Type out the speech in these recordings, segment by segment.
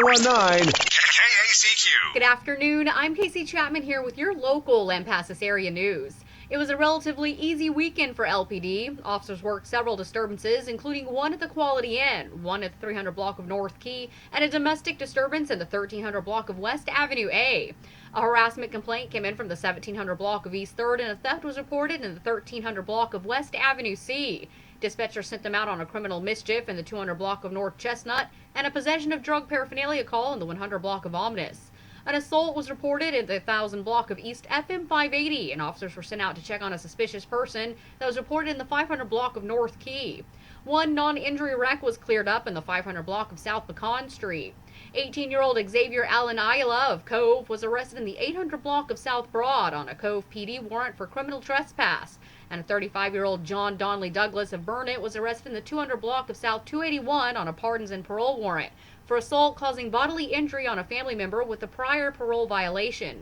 1019 KACQ. Good afternoon. I'm Casey Chapman here with your local Lampasas area news. It was a relatively easy weekend for LPD. Officers worked several disturbances, including one at the Quality Inn, one at the 300 block of North Key, and a domestic disturbance in the 1300 block of West Avenue A. A harassment complaint came in from the 1700 block of East 3rd, and a theft was reported in the 1300 block of West Avenue C. Dispatcher sent them out on a criminal mischief in the 200 block of North Chestnut and a possession of drug paraphernalia call in the 100 block of Omnis. An assault was reported in the 1000 block of East FM 580, and officers were sent out to check on a suspicious person that was reported in the 500 block of North Key. One non-injury wreck was cleared up in the 500 block of South Pecan Street. 18-year-old Xavier Allen Ayala of Cove was arrested in the 800 block of South Broad on a Cove PD warrant for criminal trespass. And a 35-year-old John Donley Douglas of Burnett was arrested in the 200 block of South 281 on a pardons and parole warrant for assault causing bodily injury on a family member with a prior parole violation.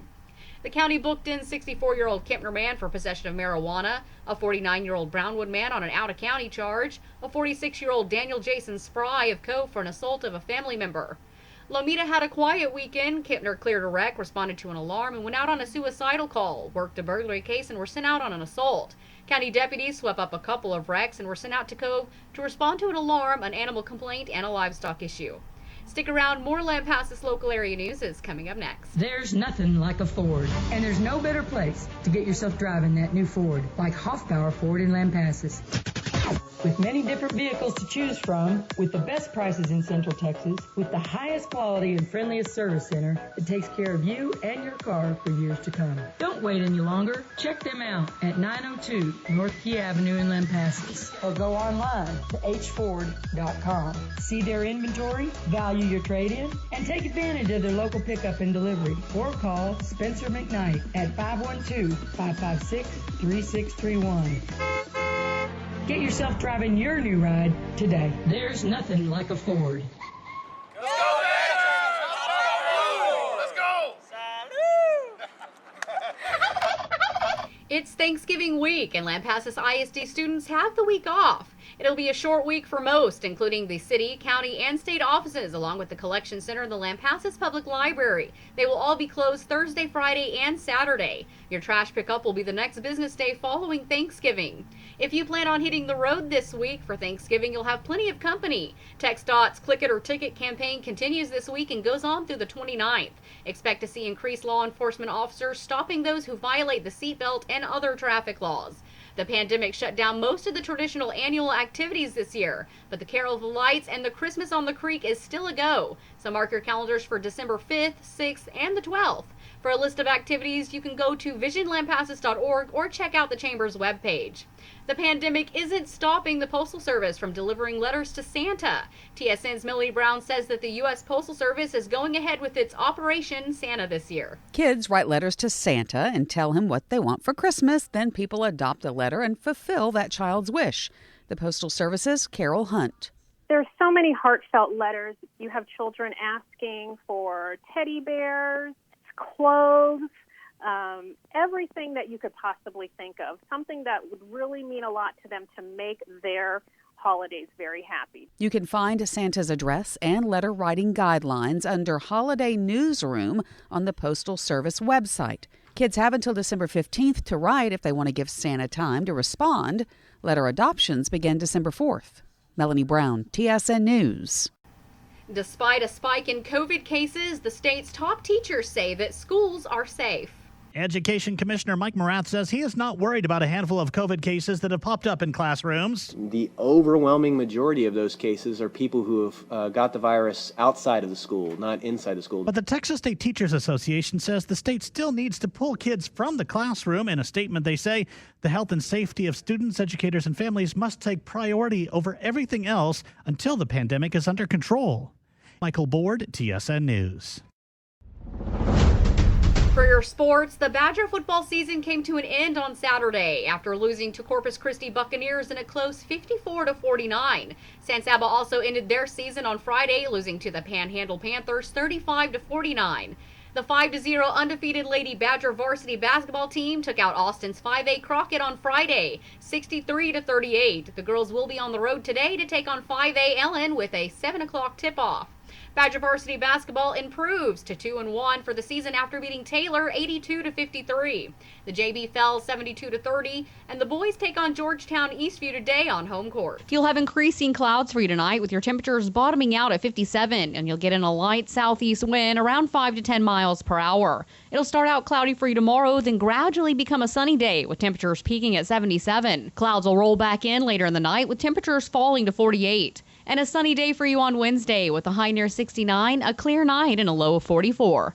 The county booked in 64-year-old Kempner man for possession of marijuana, a 49-year-old Brownwood man on an out-of-county charge, a 46-year-old Daniel Jason Spry of Cove for an assault of a family member. Lomita had a quiet weekend. Kempner cleared a wreck, responded to an alarm, and went out on a suicidal call, worked a burglary case, and were sent out on an assault. County deputies swept up a couple of wrecks and were sent out to Cove to respond to an alarm, an animal complaint, and a livestock issue. Stick around, more Lampasas local area news is coming up next. There's nothing like a Ford, and there's no better place to get yourself driving that new Ford like Hoffbauer Ford in Lampasas. With many different vehicles to choose from, with the best prices in Central Texas, with the highest quality and friendliest service center that takes care of you and your car for years to come. Don't wait any longer. Check them out at 902 North Key Avenue in Lampasas, or go online to hford.com. See their inventory, value your trade-in, and take advantage of their local pickup and delivery. Or call Spencer McKnight at 512-556-3631. Get yourself driving your new ride today. There's nothing like a Ford. Let's go, Let's go! It's Thanksgiving week, and Lampasas ISD students have the week off. It'll be a short week for most, including the city, county, and state offices, along with the collection center and the Lampasas Public Library. They will all be closed Thursday, Friday, and Saturday. Your trash pickup will be the next business day following Thanksgiving. If you plan on hitting the road this week for Thanksgiving, you'll have plenty of company. TxDOT's Click It or Ticket campaign continues this week and goes on through the 29th. Expect to see increased law enforcement officers stopping those who violate the seatbelt and other traffic laws. The pandemic shut down most of the traditional annual activities this year, but the Carol of the Lights and the Christmas on the Creek is still a go. So mark your calendars for December 5th, 6th, and the 12th. For a list of activities, you can go to visionlampasas.org or check out the Chamber's webpage. The pandemic isn't stopping the Postal Service from delivering letters to Santa. TSN's Millie Brown says that the U.S. Postal Service is going ahead with its Operation Santa this year. Kids write letters to Santa and tell him what they want for Christmas. Then people adopt the letter and fulfill that child's wish. The Postal Service's Carol Hunt. There's so many heartfelt letters. You have children asking for teddy bears, clothes, everything that you could possibly think of, something that would really mean a lot to them to make their holidays very happy. You can find Santa's address and letter writing guidelines under Holiday Newsroom on the Postal Service website. Kids have until December 15th to write if they want to give Santa time to respond. Letter adoptions begin December 4th. Melanie Brown, TSN News. Despite a spike in COVID cases, the state's top teachers say that schools are safe. Education Commissioner Mike Morath says he is not worried about a handful of COVID cases that have popped up in classrooms. The overwhelming majority of those cases are people who have got the virus outside of the school, not inside the school. But the Texas State Teachers Association says the state still needs to pull kids from the classroom. In a statement, they say the health and safety of students, educators, and families must take priority over everything else until the pandemic is under control. Michael Board, TSN News. For your sports, the Badger football season came to an end on Saturday after losing to Corpus Christi Buccaneers in a close 54-49. San Saba also ended their season on Friday, losing to the Panhandle Panthers 35-49. The 5-0 undefeated Lady Badger varsity basketball team took out Austin's 5A Crockett on Friday, 63-38. The girls will be on the road today to take on 5A Ellen with a 7 o'clock tip-off. Badger varsity basketball improves to 2-1 for the season after beating Taylor 82-53. The JV fell 72-30, and the boys take on Georgetown Eastview today on home court. You'll have increasing clouds for you tonight with your temperatures bottoming out at 57, and you'll get in a light southeast wind around 5 to 10 miles per hour. It'll start out cloudy for you tomorrow, then gradually become a sunny day with temperatures peaking at 77. Clouds will roll back in later in the night with temperatures falling to 48. And a sunny day for you on Wednesday with a high near 69, a clear night, and a low of 44.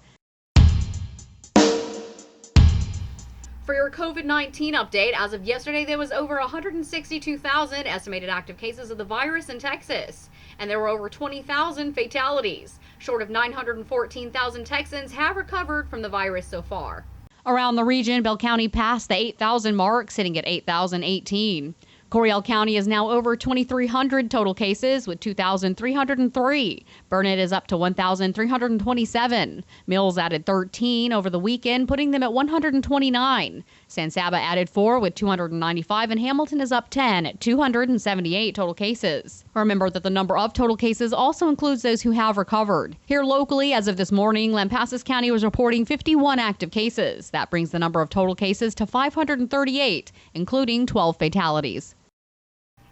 For your COVID-19 update, as of yesterday, there was over 162,000 estimated active cases of the virus in Texas, and there were over 20,000 fatalities. Short of 914,000 Texans have recovered from the virus so far. Around the region, Bell County passed the 8,000 mark, sitting at 8,018. Coryell County is now over 2,300 total cases with 2,303. Burnett is up to 1,327. Mills added 13 over the weekend, putting them at 129. San Saba added 4 with 295, and Hamilton is up 10 at 278 total cases. Remember that the number of total cases also includes those who have recovered. Here locally, as of this morning, Lampasas County was reporting 51 active cases. That brings the number of total cases to 538, including 12 fatalities.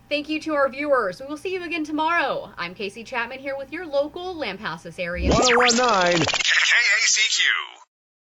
Thank you to our viewers. We will see you again tomorrow. I'm Casey Chapman here with your local Lampasas area. 1019 KACQ.